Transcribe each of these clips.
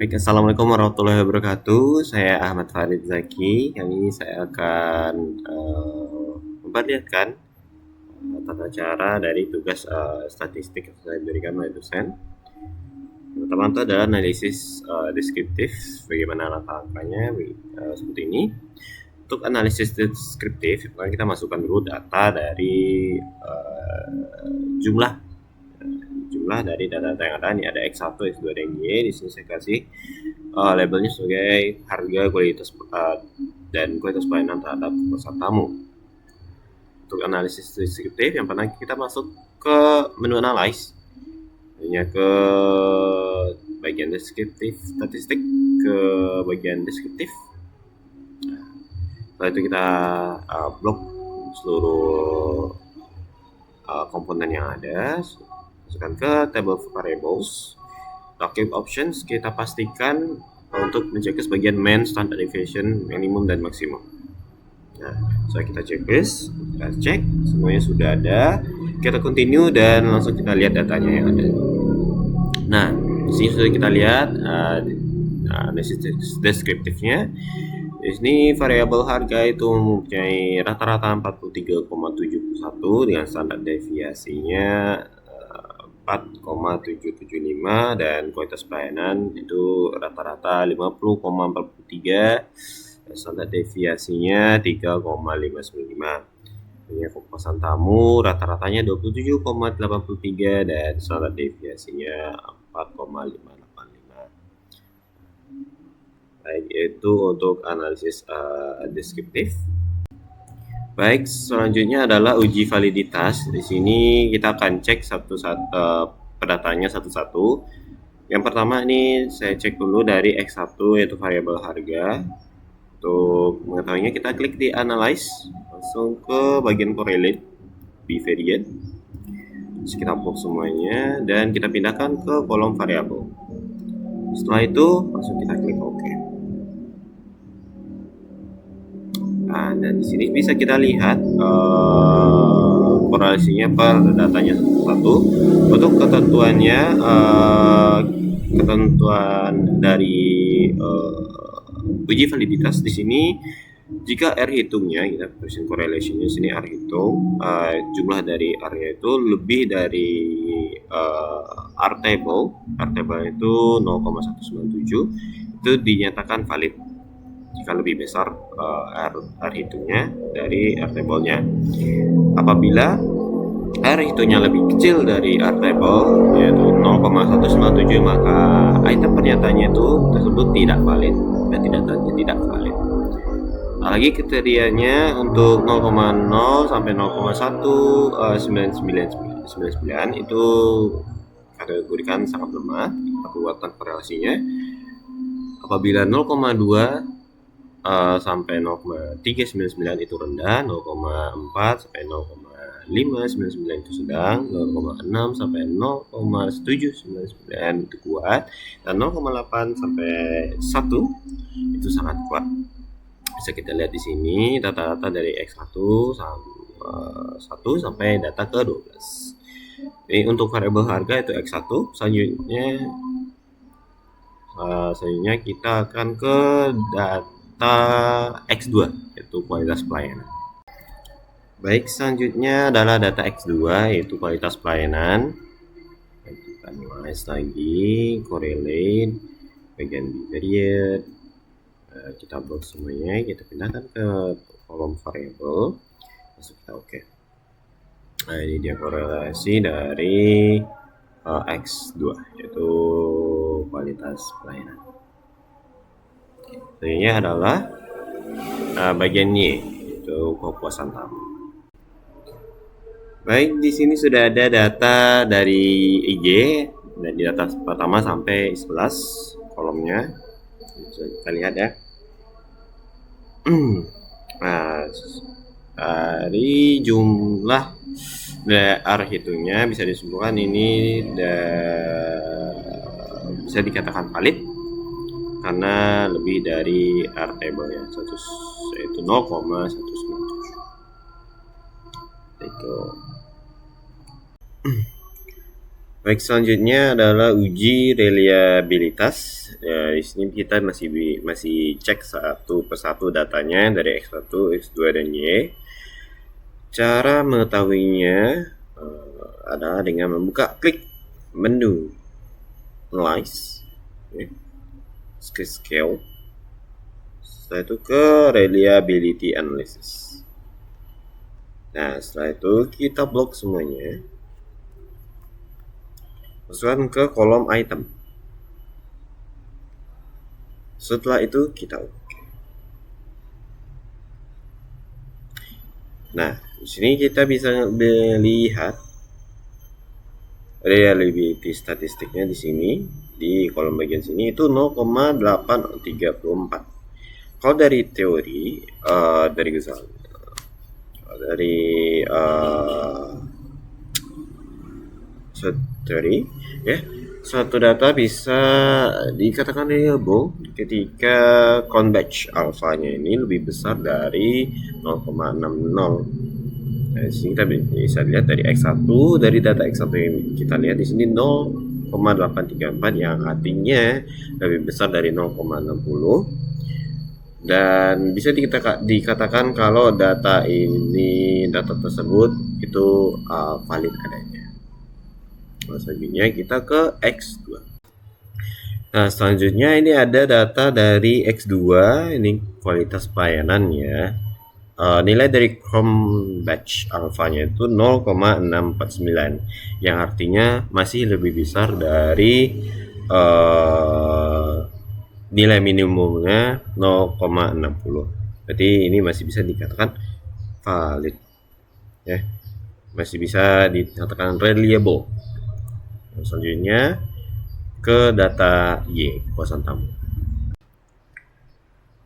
Baik, assalamualaikum warahmatullahi wabarakatuh. Saya Ahmad Farid Zaki. Kali ini saya akan memperlihatkan tata cara dari tugas statistik yang saya berikan oleh dosen. Pertama itu adalah analisis deskriptif, bagaimana angka-angkanya seperti ini. Untuk analisis deskriptif, kita masukkan dulu data dari jumlah dari data yang ada. Ini ada X1, X2, dan Y. Di sini saya kasih labelnya sebagai harga, kualitas dan kualitas pelayanan terhadap pesan tamu. Untuk analisis deskriptif, yang pertama kita masuk ke menu analyze, hanya ke bagian deskriptif statistik, ke bagian deskriptif. Setelah itu kita blok seluruh komponen yang ada, masukkan ke table variables. Document options kita pastikan untuk mencek bagian main, standard deviation, minimum dan maksimum. Nah, setelah kita checklist, kita cek semuanya sudah ada. Kita continue dan langsung kita lihat datanya yang ada. Nah, di sini sudah kita lihat analisis deskriptifnya. Di sini variabel harga itu mempunyai rata-rata 43,71 dengan standar deviasinya 4,775 dan kualitas pelayanan itu rata-rata 50,43, standar deviasinya 3,595. Ini kepuasan tamu rata-ratanya 27,83 dan standar deviasinya 4,585. Baik, itu untuk analisis deskriptif. Baik, selanjutnya adalah uji validitas. Di sini kita akan cek datanya satu-satu. Yang pertama ini saya cek dulu dari X1 yaitu variabel harga. Untuk mengetahuinya kita klik di analyze, langsung ke bagian correlate bivariate. Terus kita blok semuanya dan kita pindahkan ke kolom variabel. Setelah itu langsung kita klik OK. Nah, dan di sini bisa kita lihat korelasinya per datanya satu. Untuk ketentuannya, ketentuan dari uji validitas di sini, jika R hitungnya, kita Bayesian correlationnya di sini R hitung, jumlah dari R-nya itu lebih dari R table itu 0,197, itu dinyatakan valid. Jika lebih besar R hitungnya dari R table-nya. Apabila R hitungnya lebih kecil dari R table yaitu 0,197, maka item pernyataannya itu tersebut tidak valid dan tidak valid. Lagi kriterianya untuk 0,0 sampai 0,19999 itu kategorikan sangat lemah kekuatan korelasinya. Apabila 0,2 sampai 0,399 itu rendah, 0,4 sampai 0,599 itu sedang, 0,6 sampai 0,799 itu kuat, dan 0,8 sampai 1 itu sangat kuat. Bisa kita lihat di sini data-data dari X1 sampai data ke 12. Jadi untuk variabel harga itu X1. Selanjutnya kita akan ke data X2 yaitu kualitas pelayanan. Baik, selanjutnya adalah data X2 yaitu kualitas pelayanan. Kita analyze lagi, correlate, bagian bivariate. Kita blok semuanya, kita pindahkan ke kolom variable, masuk kita OK. Nah, ini dia korelasi dari X2 yaitu kualitas pelayanan. Selanjutnya adalah bagian Y yaitu kepuasan tamu. Baik, di sini sudah ada data dari IG dan di data pertama sampai 11 kolomnya. Bisa kita lihat ya. Nah, dari jumlah R hitungnya bisa disimpulkan ini bisa dikatakan valid karena lebih dari R table-nya yaitu 0,197. Itu. Baik, selanjutnya adalah uji reliabilitas. Ya, di sini kita masih cek satu persatu datanya dari X1, X2 dan Y. Cara mengetahuinya adalah dengan membuka klik menu Analyze, Scale. Setelah itu ke Reliability Analysis. Nah, setelah itu kita blok semuanya. Masukkan ke kolom item. Setelah itu kita oke. Nah, di sini kita bisa melihat reliability statistiknya di sini di kolom bagian sini itu 0,834. Kalau dari teori dari Ghazali, dari teori ya, suatu data bisa dikatakan reliable ketika converge alfanya ini lebih besar dari 0,60. Nah, di sini kita bisa lihat dari X1, dari data X1 yang kita lihat di sini 0,834 yang artinya lebih besar dari 0,60. Dan bisa dikatakan kalau data tersebut itu valid adanya. Nah, selanjutnya kita ke X2. Nah, selanjutnya ini ada data dari X2, ini kualitas pelayanannya. Nilai dari Chrome batch alfanya itu 0,649 yang artinya masih lebih besar dari nilai minimumnya 0,60. Berarti ini masih bisa dikatakan valid ya, masih bisa dikatakan reliable. Selanjutnya ke data Y, kepuasan tamu.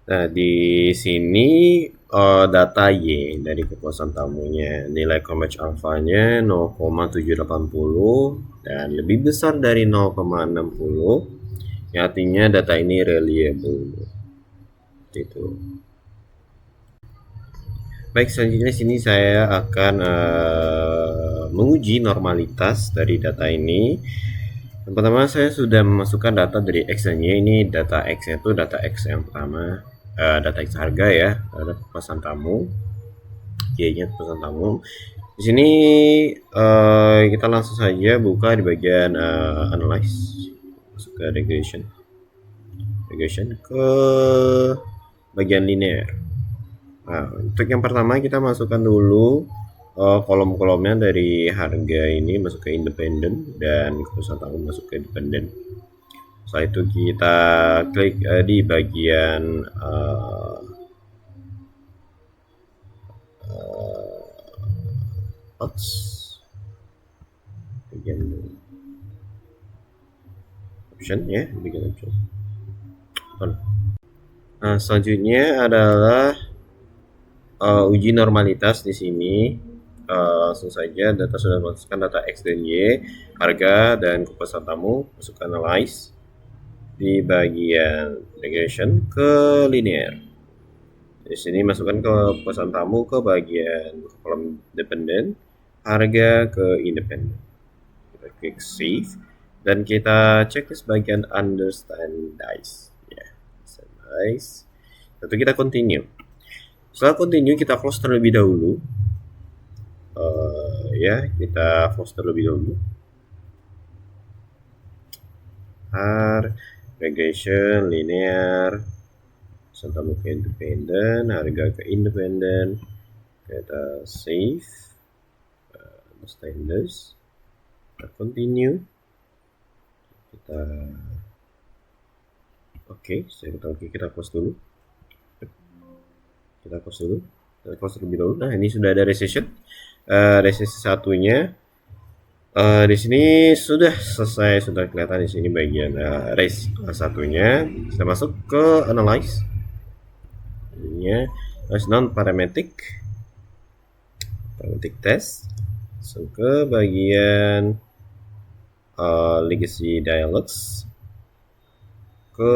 Nah, di sini data Y dari kepuasan tamunya, nilai converge alfanya 0,780 dan lebih besar dari 0,60, yang artinya data ini reliable. Itu. Baik, selanjutnya sini saya akan menguji normalitas dari data ini. Yang pertama, saya sudah memasukkan data dari X dan Y. Ini data X-nya itu data X yang pertama, data X harga ya, ada pesan tamu, Y-nya pesan tamu. Di sini kita langsung saja buka di bagian analyze, masuk ke regression ke bagian linear. Nah, untuk yang pertama kita masukkan dulu kolom-kolomnya dari harga ini masuk ke independen dan kepuasan tamu masuk ke dependen. Setelah itu kita klik di bagian bagian option ya, bagian option. Nah, selanjutnya adalah uji normalitas. Di sini langsung saja data sudah masukkan data X dan Y, harga dan kepuasan tamu, masuk ke analyze di bagian regression ke linear. Di sini masukkan kepuasan tamu ke bagian kolom dependen, harga ke independen. Kita klik save dan kita cek ke bagian understandize ya, standardize. Lalu kita continue. Setelah continue kita close terlebih dahulu. Ya, kita close terlebih dahulu. Regression, linear, tamu ke independen, harga ke independen, kita save, standards, kita continue, kita kita close dulu. Kita close terlebih dahulu. Nah, ini sudah ada recession. Recession satunya di sini sudah selesai, sudah kelihatan di sini bagian race satunya. Kita masuk ke analyze. Ini non parametric test. Masuk ke bagian legacy dialogues ke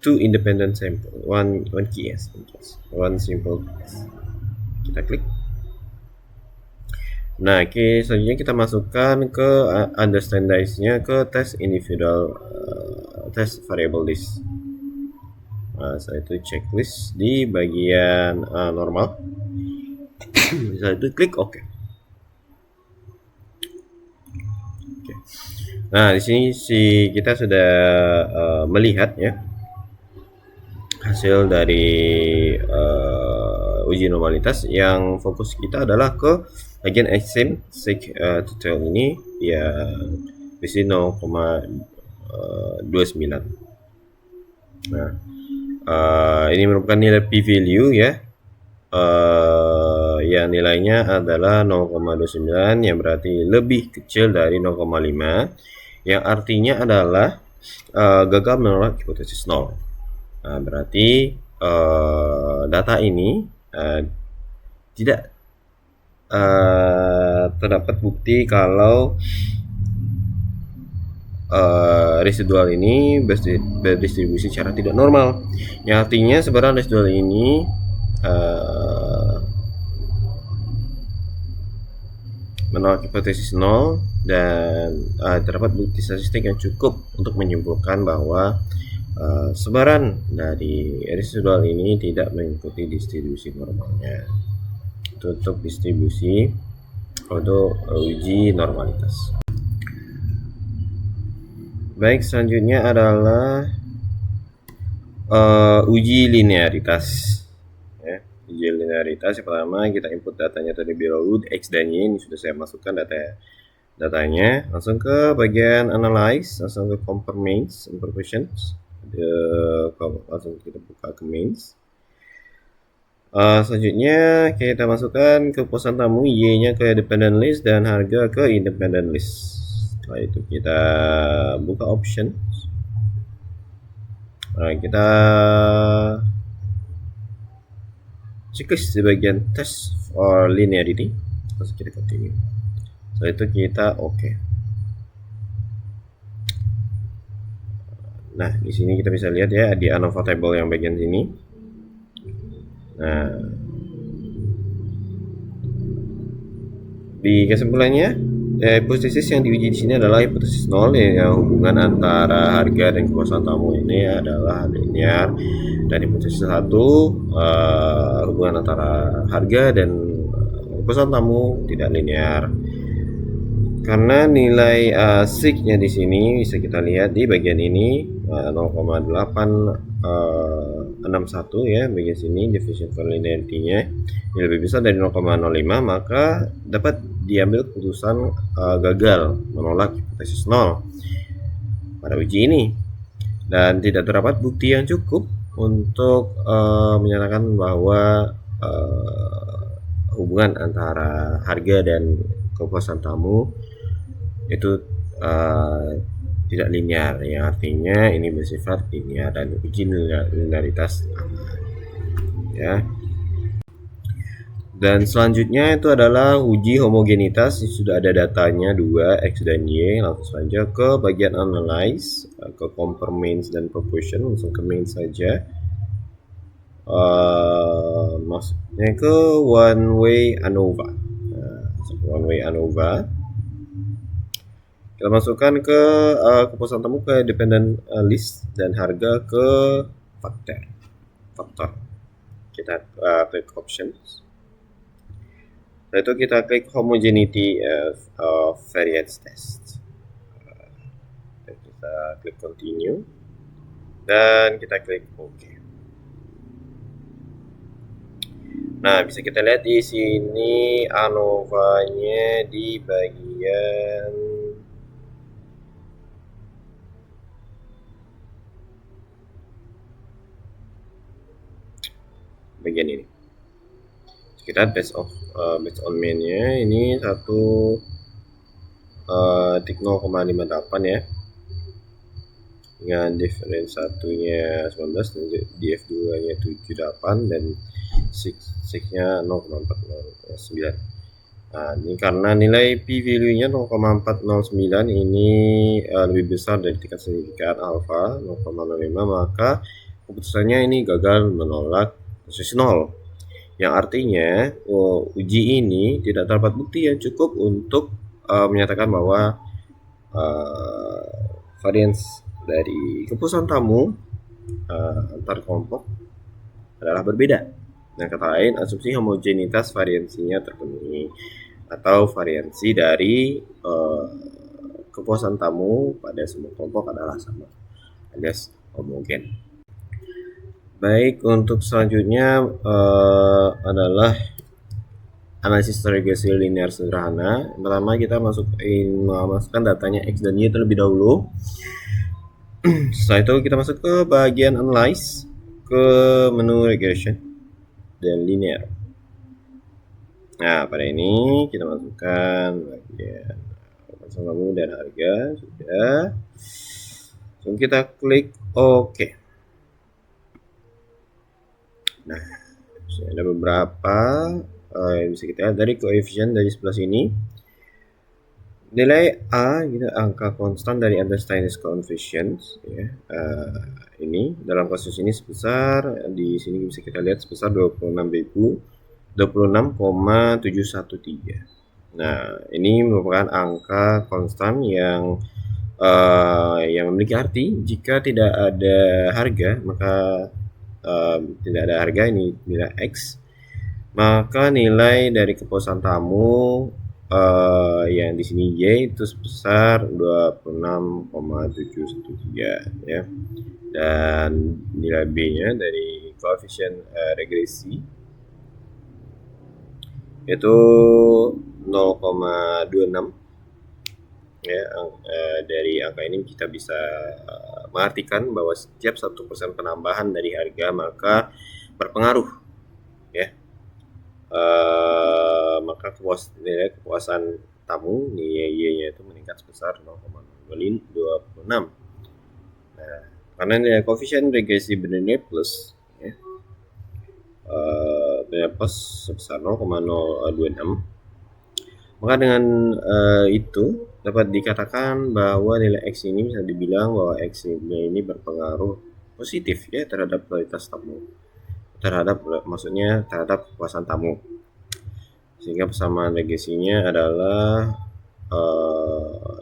two independent sample, one case, one simple case. Kita klik. Nah, selanjutnya kita masukkan ke understandize-nya ke tes individual test variable list. Nah, setelah itu checklist di bagian normal. Setelah itu klik OK. Nah, di sini kita sudah melihat ya hasil dari uji normalitas. Yang fokus kita adalah ke bagian extreme seek detail ini ya, di sini 0,29. Nah, ini merupakan nilai p-value ya, yang nilainya adalah 0,29, yang berarti lebih kecil dari 0,5, yang artinya adalah gagal menolak hipotesis 0. Nah, berarti data ini tidak terdapat bukti kalau residual ini berdistribusi secara tidak normal. Yang artinya sebenarnya residual ini menolak hipotesis 0 dan terdapat bukti statistik yang cukup untuk menyimpulkan bahwa sebaran dari residual ini tidak mengikuti distribusi normalnya. Itu untuk distribusi untuk uji normalitas. Baik, selanjutnya adalah uji linearitas. Ya, uji linearitas yang pertama kita input datanya terlebih dahulu, X dan Y. Ini sudah saya masukkan datanya. Langsung ke bagian analyze, langsung ke compare mains and proportions. Langsung kita buka ke mains. Selanjutnya kita masukkan kepuasan tamu, Y-nya ke dependent list dan harga ke independent list. Setelah itu kita buka option. Kita checklist di bagian test for linearity. Terus kita continue. Setelah itu kita OK. Nah, di sini kita bisa lihat ya di ANOVA table yang bagian sini. Nah, di kesimpulannya, hipotesis yang diuji di sini adalah hipotesis 0, ya, hubungan antara harga dan kepuasan tamu ini adalah linear, dan hipotesis 1, hubungan antara harga dan kepuasan tamu tidak linear. Karena nilai seek-nya di sini bisa kita lihat di bagian ini 0,861 ya, bagian sini division for linearity-nya ini lebih besar dari 0,05, maka dapat diambil keputusan gagal menolak hipotesis 0 pada uji ini, dan tidak terdapat bukti yang cukup untuk menyatakan bahwa hubungan antara harga dan kepuasan tamu itu tidak linear, yang artinya ini bersifat linear dan uji linearitas aman ya. Dan selanjutnya itu adalah uji homogenitas. Sudah ada datanya 2 X dan Y. Langsung saja ke bagian analyze, ke compare mains dan proportion. Langsung ke mains saja, maksudnya ke one way ANOVA. One way ANOVA kita masukkan ke kepuasan tamu ke dependent list dan harga ke faktor. Kita klik options. Setelah itu kita klik homogeneity variance test. Kita klik continue dan kita klik OK. Nah, bisa kita lihat di sini ANOVA-nya di bagian ini. Kita based on main-nya ini 1,58 ya, dengan difference satunya 19 dan df2 nya 78 dan 6-nya 0,409. Nah, ini karena nilai p-value nya 0,409 ini lebih besar dari tingkat signifikan alpha 0,05, maka keputusannya ini gagal menolak hipotesis 0, yang artinya uji ini tidak terdapat bukti yang cukup untuk menyatakan bahwa variance dari kepuasan tamu antar kelompok adalah berbeda. Dengan kata lain, asumsi homogenitas variansinya terpenuhi atau variansi dari kepuasan tamu pada semua kelompok adalah sama alias homogen. Baik, untuk selanjutnya adalah analisis regresi linear sederhana. Pertama kita masukkan datanya X dan Y terlebih dahulu. Setelah itu kita masuk ke bagian analyze, ke menu regression dan linear. Nah, pada ini kita masukkan bagian tamu dan harga sudah. So, kita klik OK. Nah, ada beberapa yang bisa kita lihat dari koefisien dari sebelah sini. Nilai A gitu, angka konstan dari Einstein's coefficients ya. Ini dalam kasus ini sebesar, di sini bisa kita lihat sebesar 26,713. Nah, ini merupakan angka konstan yang memiliki arti jika tidak ada harga, maka tidak ada harga, ini nilai X, maka nilai dari kepuasan tamu yang di sini Y itu sebesar 26,713 ya, dan nilai B-nya dari koefisien regresi itu 0,26 ya. Dari angka ini kita bisa mengartikan bahwa setiap 1% penambahan dari harga maka berpengaruh ya, maka nilai kepuasan tamu nilai Y-nya itu meningkat sebesar 0,26. Nah, karena nilai koefisien regresi benar-benar plus ya, nilai plus sebesar 0,026, maka dengan itu dapat dikatakan bahwa nilai X ini bisa dibilang bahwa X ini berpengaruh positif ya terhadap kualitas tamu, terhadap kepuasan tamu, sehingga persamaan regresinya adalah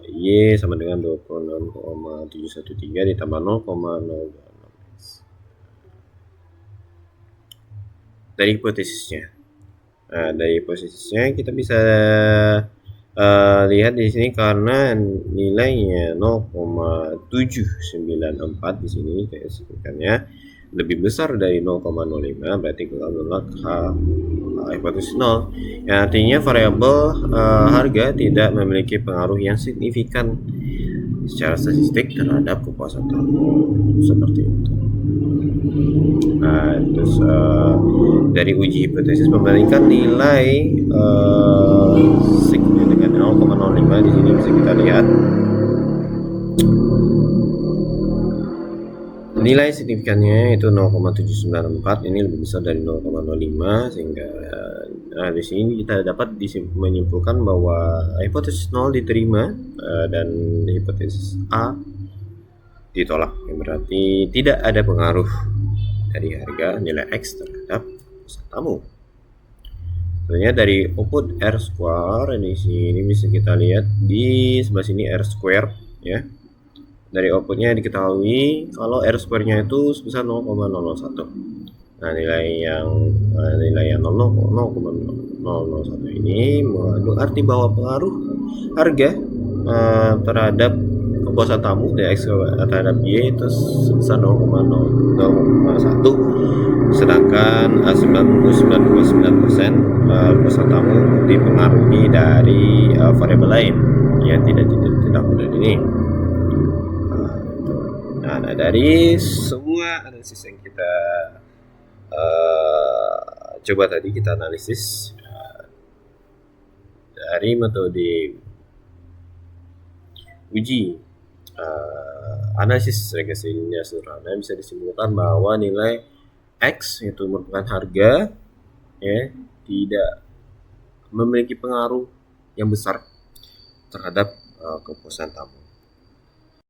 Y sama dengan 26,713 ditambah 0,026 dari hipotesisnya. Nah, dari hipotesisnya kita bisa lihat di sini karena nilainya 0,794 di sini sebutkannya lebih besar dari 0,05, berarti kita menolak hipotesis 0, yang artinya variabel harga tidak memiliki pengaruh yang signifikan secara statistik terhadap kepuasan tamu, seperti itu. Nah, terus dari uji hipotesis membandingkan nilai sigma dengan 0,05 di sini bisa kita lihat nilai signifikannya itu 0,794, ini lebih besar dari 0,05, sehingga di sini kita dapat menyimpulkan bahwa hipotesis 0 diterima dan hipotesis A ditolak, yang berarti tidak ada pengaruh dari harga nilai X terhadap kepuasan tamu. Sebenarnya dari output R square di sini bisa kita lihat di sebelah sini R square ya. Dari outputnya diketahui kalau R square-nya itu sebesar 0,001. Nah, nilai yang 0,001 ini mengandung arti bahwa pengaruh harga terhadap kepuasan tamu dari X terhadap Y itu sebesar 0,001, sedangkan 99,9% kepuasan tamu dipengaruhi dari variabel lain yang tidak mudah ini. Nah, dari semua analisis yang kita coba tadi, kita analisis dari metode uji analisis regresi linear sederhana, bisa disimpulkan bahwa nilai X itu merupakan harga ya, tidak memiliki pengaruh yang besar terhadap kepuasan tamu.